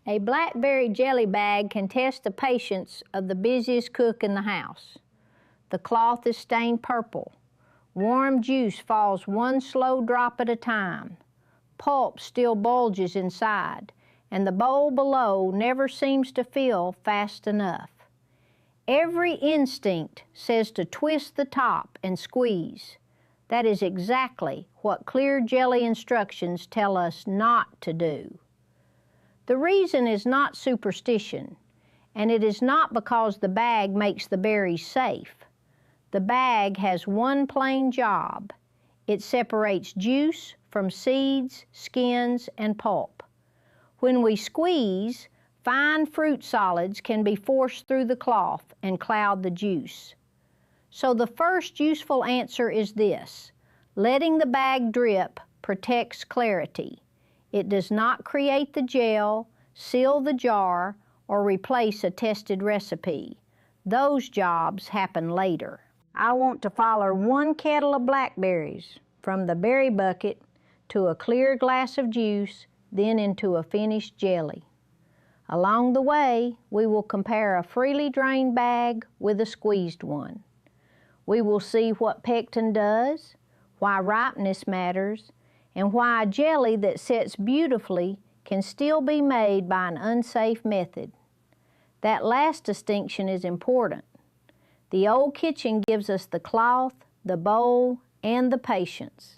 A blackberry jelly bag can test the patience of the busiest cook in the house. The cloth is stained purple. Warm juice falls one slow drop at a time. Pulp still bulges inside, and the bowl below never seems to fill fast enough. Every instinct says to twist the top and squeeze. That is exactly what clear jelly instructions tell us not to do. The reason is not superstition, and it is not because the bag makes the berries safe. The bag has one plain job. It separates juice from seeds, skins, and pulp. When we squeeze, fine fruit solids can be forced through the cloth and cloud the juice. So the first useful answer is this: letting the bag drip protects clarity. It does not create the gel, seal the jar, or replace a tested recipe. Those jobs happen later. I want to follow 1 kettle of blackberries from the berry bucket to a clear glass of juice, then into a finished jelly. Along the way, we will compare a freely drained bag with a squeezed one. We will see what pectin does, why ripeness matters, and why a jelly that sets beautifully can still be made by an unsafe method. That last distinction is important. The old kitchen gives us the cloth, the bowl, and the patience.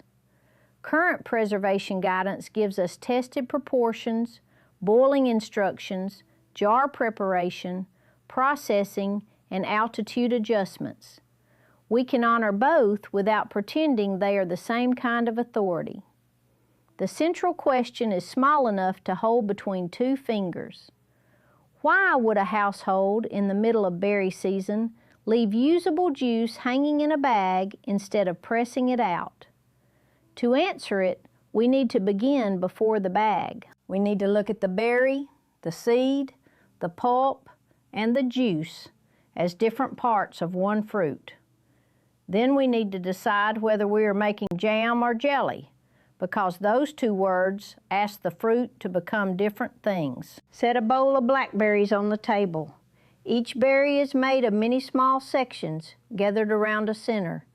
Current preservation guidance gives us tested proportions, boiling instructions, jar preparation, processing, and altitude adjustments. We can honor both without pretending they are the same kind of authority. The central question is small enough to hold between 2 fingers. Why would a household in the middle of berry season leave usable juice hanging in a bag instead of pressing it out? To answer it, we need to begin before the bag. We need to look at the berry, the seed, the pulp, and the juice as different parts of one fruit. Then we need to decide whether we are making jam or jelly, because those 2 words ask the fruit to become different things. Set a bowl of blackberries on the table. Each berry is made of many small sections gathered around a center.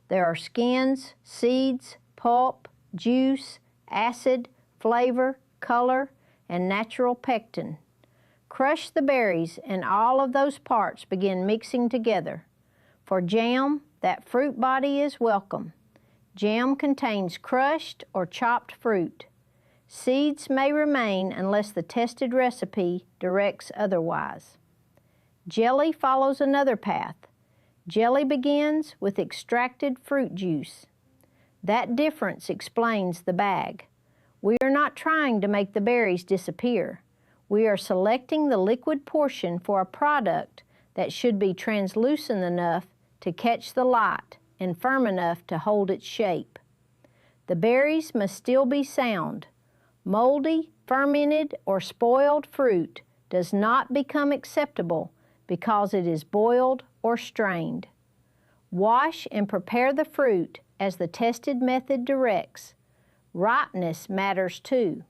There are skins, seeds, pulp, juice, acid, flavor, color, and natural pectin. Crush the berries and all of those parts begin mixing together. For jam, that fruit body is welcome. Jam contains crushed or chopped fruit. Seeds may remain unless the tested recipe directs otherwise. Jelly follows another path. Jelly begins with extracted fruit juice. That difference explains the bag. We are not trying to make the berries disappear. We are selecting the liquid portion for a product that should be translucent enough to catch the light and firm enough to hold its shape. The berries must still be sound. Moldy, fermented, or spoiled fruit does not become acceptable because it is boiled or strained. Wash and prepare the fruit as the tested method directs. Ripeness matters too.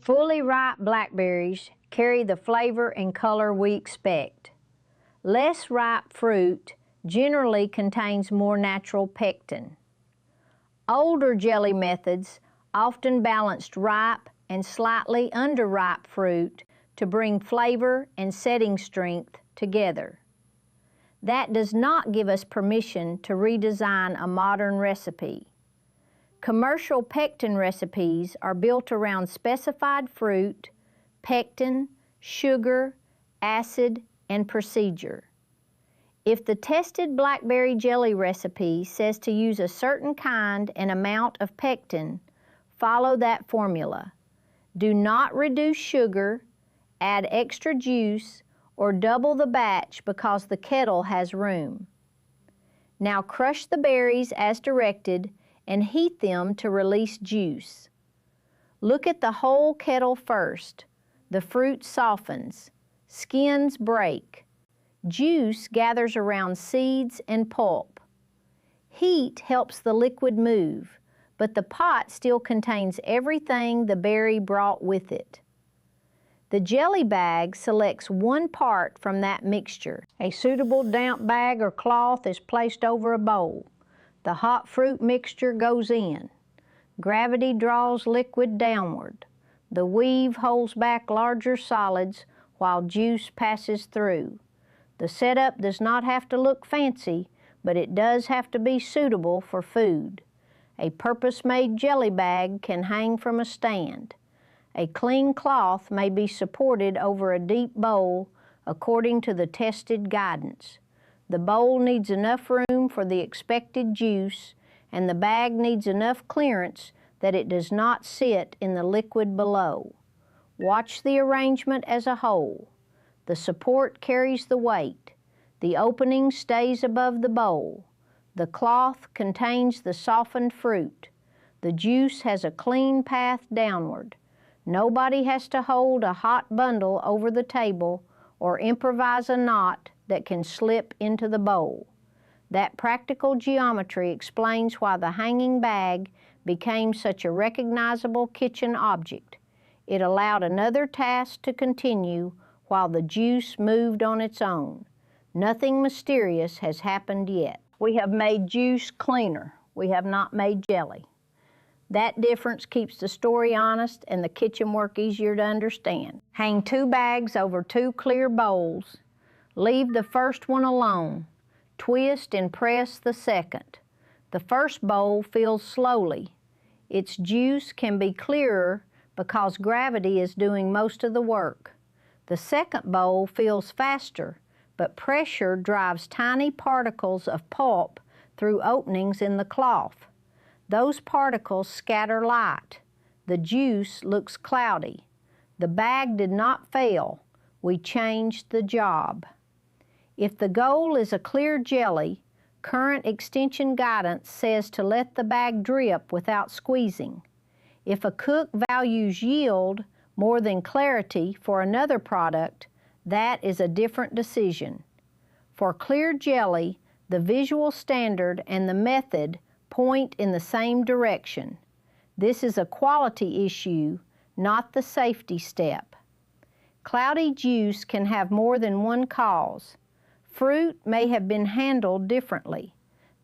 Fully ripe blackberries carry the flavor and color we expect. Less ripe fruit generally contains more natural pectin. Older jelly methods often balanced ripe and slightly underripe fruit to bring flavor and setting strength together. That does not give us permission to redesign a modern recipe. Commercial pectin recipes are built around specified fruit, pectin, sugar, acid, and procedure. If the tested blackberry jelly recipe says to use a certain kind and amount of pectin, follow that formula. Do not reduce sugar, add extra juice, or double the batch because the kettle has room. Now crush the berries as directed and heat them to release juice. Look at the whole kettle first. The fruit softens, skins break. Juice gathers around seeds and pulp. Heat helps the liquid move, but the pot still contains everything the berry brought with it. The jelly bag selects one part from that mixture. A suitable damp bag or cloth is placed over a bowl. The hot fruit mixture goes in. Gravity draws liquid downward. The weave holds back larger solids while juice passes through. The setup does not have to look fancy, but it does have to be suitable for food. A purpose-made jelly bag can hang from a stand. A clean cloth may be supported over a deep bowl according to the tested guidance. The bowl needs enough room for the expected juice, and the bag needs enough clearance that it does not sit in the liquid below. Watch the arrangement as a whole. The support carries the weight. The opening stays above the bowl. The cloth contains the softened fruit. The juice has a clean path downward. Nobody has to hold a hot bundle over the table or improvise a knot that can slip into the bowl. That practical geometry explains why the hanging bag became such a recognizable kitchen object. It allowed another task to continue while the juice moved on its own. Nothing mysterious has happened yet. We have made juice cleaner. We have not made jelly. That difference keeps the story honest and the kitchen work easier to understand. Hang 2 bags over 2 clear bowls. Leave the first one alone. Twist and press the second. The first bowl fills slowly. Its juice can be clearer because gravity is doing most of the work. The second bowl fills faster, but pressure drives tiny particles of pulp through openings in the cloth. Those particles scatter light. The juice looks cloudy. The bag did not fail. We changed the job. If the goal is a clear jelly, current extension guidance says to let the bag drip without squeezing. If a cook values yield more than clarity for another product, that is a different decision. For clear jelly, the visual standard and the method point in the same direction. This is a quality issue, not the safety step. Cloudy juice can have more than one cause. Fruit may have been handled differently.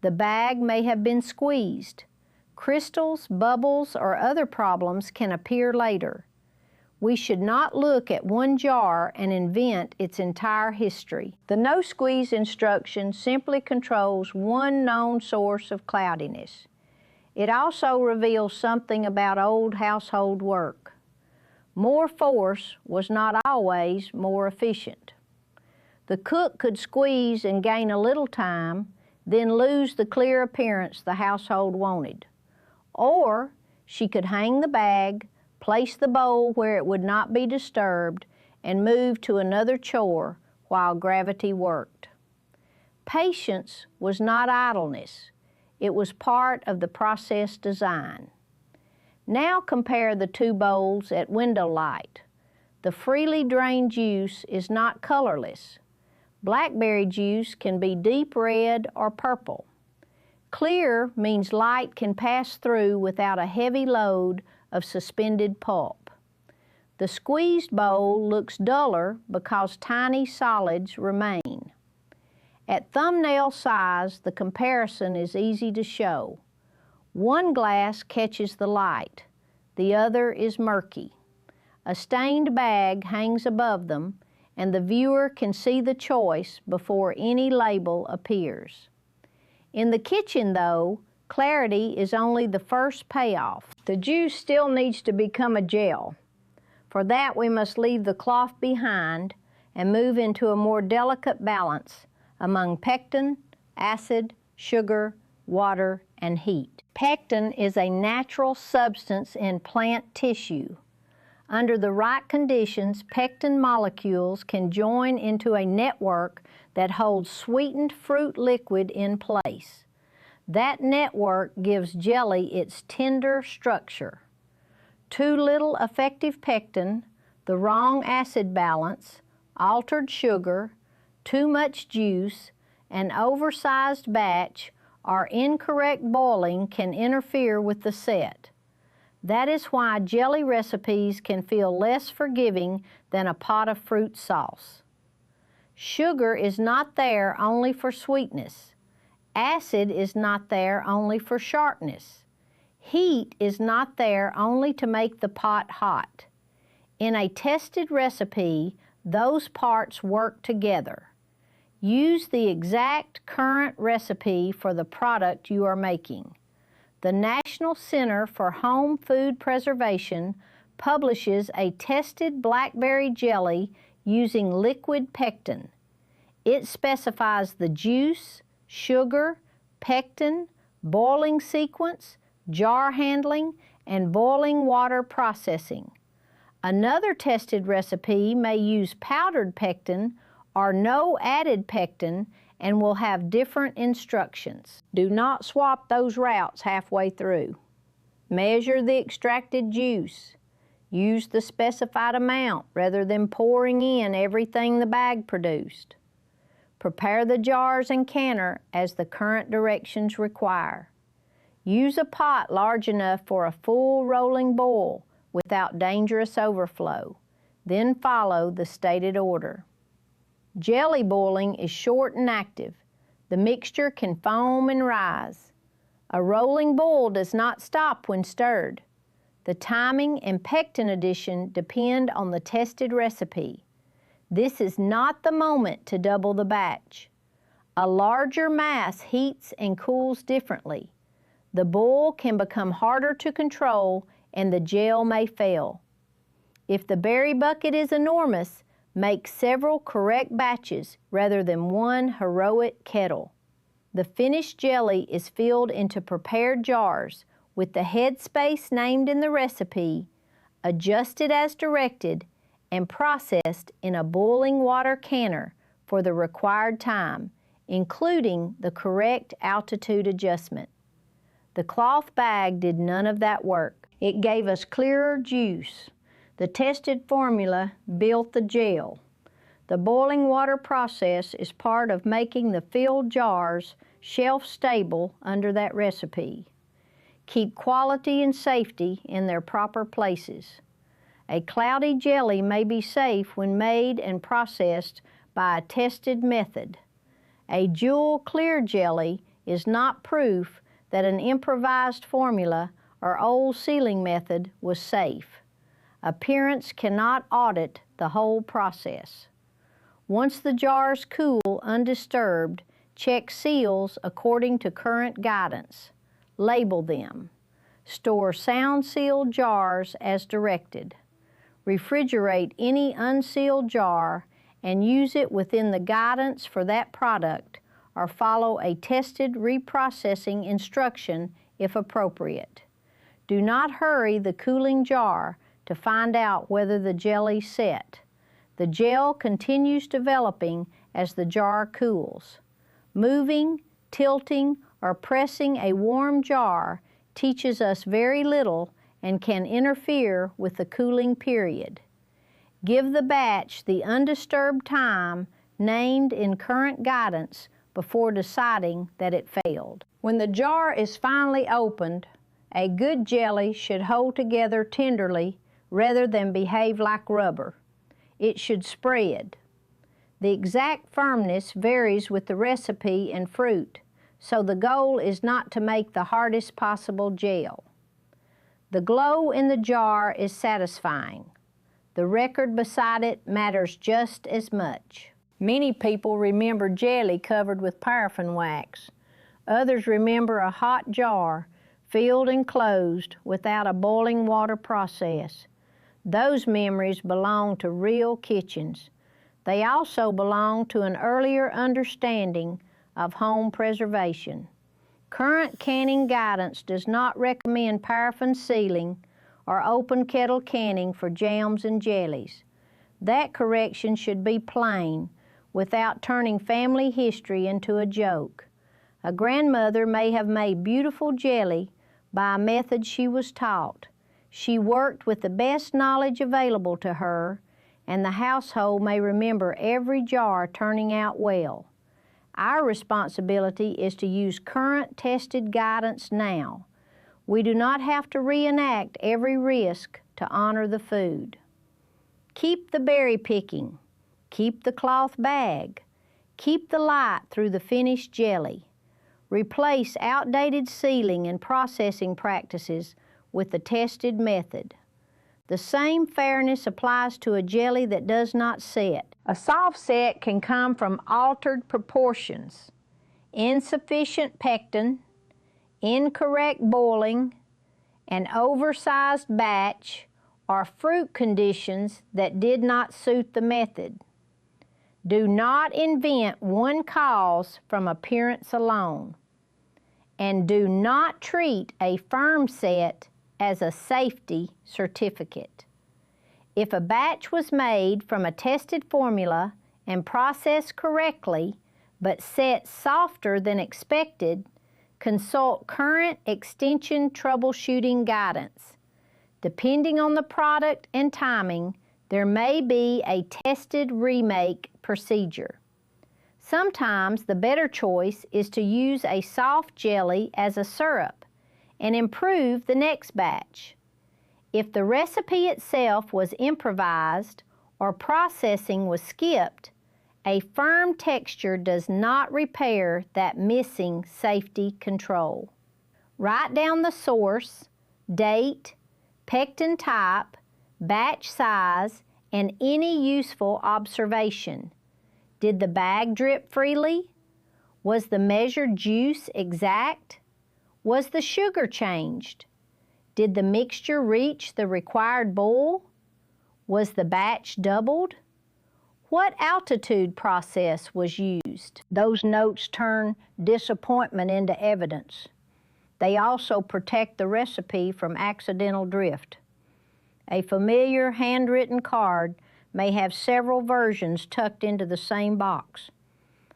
The bag may have been squeezed. Crystals, bubbles, or other problems can appear later. We should not look at one jar and invent its entire history. The no squeeze instruction simply controls one known source of cloudiness. It also reveals something about old household work. More force was not always more efficient. The cook could squeeze and gain a little time, then lose the clear appearance the household wanted. Or she could hang the bag, place the bowl where it would not be disturbed, and move to another chore while gravity worked. Patience was not idleness. It was part of the process design. Now compare the 2 bowls at window light. The freely drained juice is not colorless. Blackberry juice can be deep red or purple. Clear means light can pass through without a heavy load of suspended pulp. The squeezed bowl looks duller because tiny solids remain. At thumbnail size, the comparison is easy to show. One glass catches the light, the other is murky. A stained bag hangs above them, and the viewer can see the choice before any label appears. In the kitchen, though, clarity is only the first payoff. The juice still needs to become a gel. For that, we must leave the cloth behind and move into a more delicate balance among pectin, acid, sugar, water, and heat. Pectin is a natural substance in plant tissue. Under the right conditions, pectin molecules can join into a network that holds sweetened fruit liquid in place. That network gives jelly its tender structure. Too little effective pectin, the wrong acid balance, altered sugar, too much juice, an oversized batch, or incorrect boiling can interfere with the set. That is why jelly recipes can feel less forgiving than a pot of fruit sauce. Sugar is not there only for sweetness. Acid is not there only for sharpness. Heat is not there only to make the pot hot. In a tested recipe, those parts work together. Use the exact current recipe for the product you are making. The National Center for Home Food Preservation publishes a tested blackberry jelly using liquid pectin. It specifies the juice, sugar, pectin, boiling sequence, jar handling, and boiling water processing. Another tested recipe may use powdered pectin or no added pectin and will have different instructions. Do not swap those routes halfway through. Measure the extracted juice. Use the specified amount rather than pouring in everything the bag produced. Prepare the jars and canner as the current directions require. Use a pot large enough for a full rolling boil without dangerous overflow. Then follow the stated order. Jelly boiling is short and active. The mixture can foam and rise. A rolling boil does not stop when stirred. The timing and pectin addition depend on the tested recipe. This is not the moment to double the batch. A larger mass heats and cools differently. The boil can become harder to control and the gel may fail. If the berry bucket is enormous, make several correct batches rather than one heroic kettle. The finished jelly is filled into prepared jars with the head space named in the recipe, adjusted as directed, and processed in a boiling water canner for the required time, including the correct altitude adjustment. The cloth bag did none of that work. It gave us clearer juice. The tested formula built the gel. The boiling water process is part of making the filled jars shelf-stable under that recipe. Keep quality and safety in their proper places. A cloudy jelly may be safe when made and processed by a tested method. A jewel clear jelly is not proof that an improvised formula or old sealing method was safe. Appearance cannot audit the whole process. Once the jars cool undisturbed, check seals according to current guidance. Label them. Store sound-sealed jars as directed. Refrigerate any unsealed jar and use it within the guidance for that product or follow a tested reprocessing instruction if appropriate. Do not hurry the cooling jar to find out whether the jelly's set. The gel continues developing as the jar cools. Moving, tilting, or pressing a warm jar teaches us very little and can interfere with the cooling period. Give the batch the undisturbed time named in current guidance before deciding that it failed. When the jar is finally opened, a good jelly should hold together tenderly rather than behave like rubber. It should spread. The exact firmness varies with the recipe and fruit, so the goal is not to make the hardest possible gel. The glow in the jar is satisfying. The record beside it matters just as much. Many people remember jelly covered with paraffin wax. Others remember a hot jar filled and closed without a boiling water process. Those memories belong to real kitchens. They also belong to an earlier understanding of home preservation. Current canning guidance does not recommend paraffin sealing or open kettle canning for jams and jellies. That correction should be plain, without turning family history into a joke. A grandmother may have made beautiful jelly by a method she was taught. She worked with the best knowledge available to her, and the household may remember every jar turning out well. Our responsibility is to use current tested guidance now. We do not have to reenact every risk to honor the food. Keep the berry picking. Keep the cloth bag. Keep the light through the finished jelly. Replace outdated sealing and processing practices with the tested method. The same fairness applies to a jelly that does not set. A soft set can come from altered proportions, insufficient pectin, incorrect boiling, an oversized batch, or fruit conditions that did not suit the method. Do not invent one cause from appearance alone. And do not treat a firm set as a safety certificate. If a batch was made from a tested formula and processed correctly, but set softer than expected, consult current extension troubleshooting guidance. Depending on the product and timing, there may be a tested remake procedure. Sometimes the better choice is to use a soft jelly as a syrup and improve the next batch. If the recipe itself was improvised or processing was skipped, a firm texture does not repair that missing safety control. Write down the source, date, pectin type, batch size, and any useful observation. Did the bag drip freely? Was the measured juice exact? Was the sugar changed? Did the mixture reach the required boil? Was the batch doubled? What altitude process was used? Those notes turn disappointment into evidence. They also protect the recipe from accidental drift. A familiar handwritten card may have several versions tucked into the same box.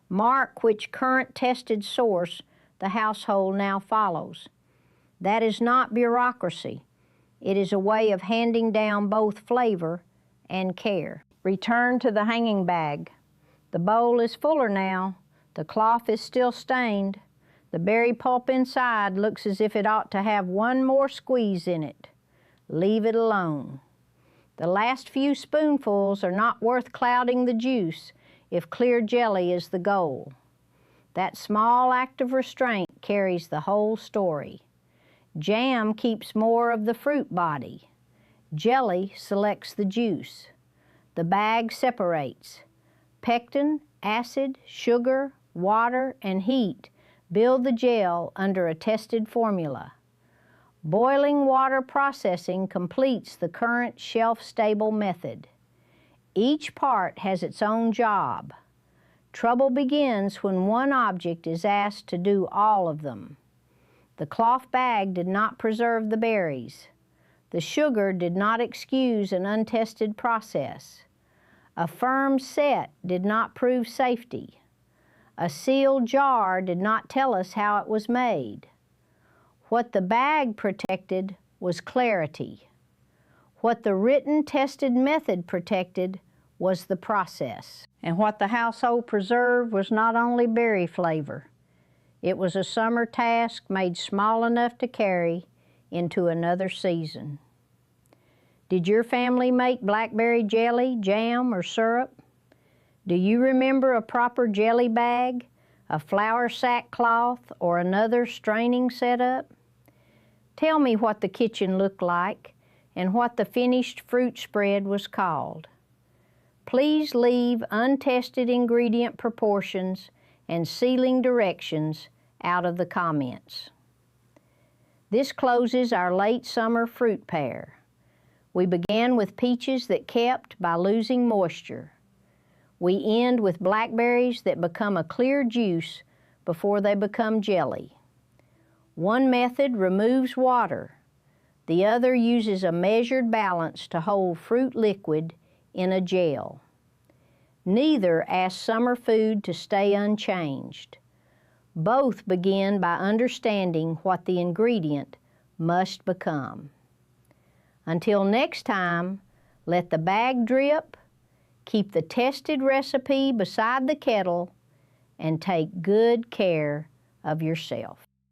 Mark which current tested source the household now follows. That is not bureaucracy. It is a way of handing down both flavor and care. Return to the hanging bag. The bowl is fuller now. The cloth is still stained. The berry pulp inside looks as if it ought to have one more squeeze in it. Leave it alone. The last few spoonfuls are not worth clouding the juice if clear jelly is the goal. That small act of restraint carries the whole story. Jam keeps more of the fruit body. Jelly selects the juice. The bag separates. Pectin, acid, sugar, water, and heat build the gel under a tested formula. Boiling water processing completes the current shelf-stable method. Each part has its own job. Trouble begins when one object is asked to do all of them. The cloth bag did not preserve the berries. The sugar did not excuse an untested process. A firm set did not prove safety. A sealed jar did not tell us how it was made. What the bag protected was clarity. What the written tested method protected was the process. And what the household preserved was not only berry flavor. It was a summer task made small enough to carry into another season. Did your family make blackberry jelly, jam, or syrup? Do you remember a proper jelly bag, a flour sack cloth, or another straining setup? Tell me what the kitchen looked like and what the finished fruit spread was called. Please leave untested ingredient proportions and sealing directions out of the comments. This closes our late summer fruit pair. We began with peaches that kept by losing moisture. We end with blackberries that become a clear juice before they become jelly. One method removes water. The other uses a measured balance to hold fruit liquid in a gel. Neither asks summer food to stay unchanged. Both begin by understanding what the ingredient must become. Until next time, let the bag drip, keep the tested recipe beside the kettle, and take good care of yourself.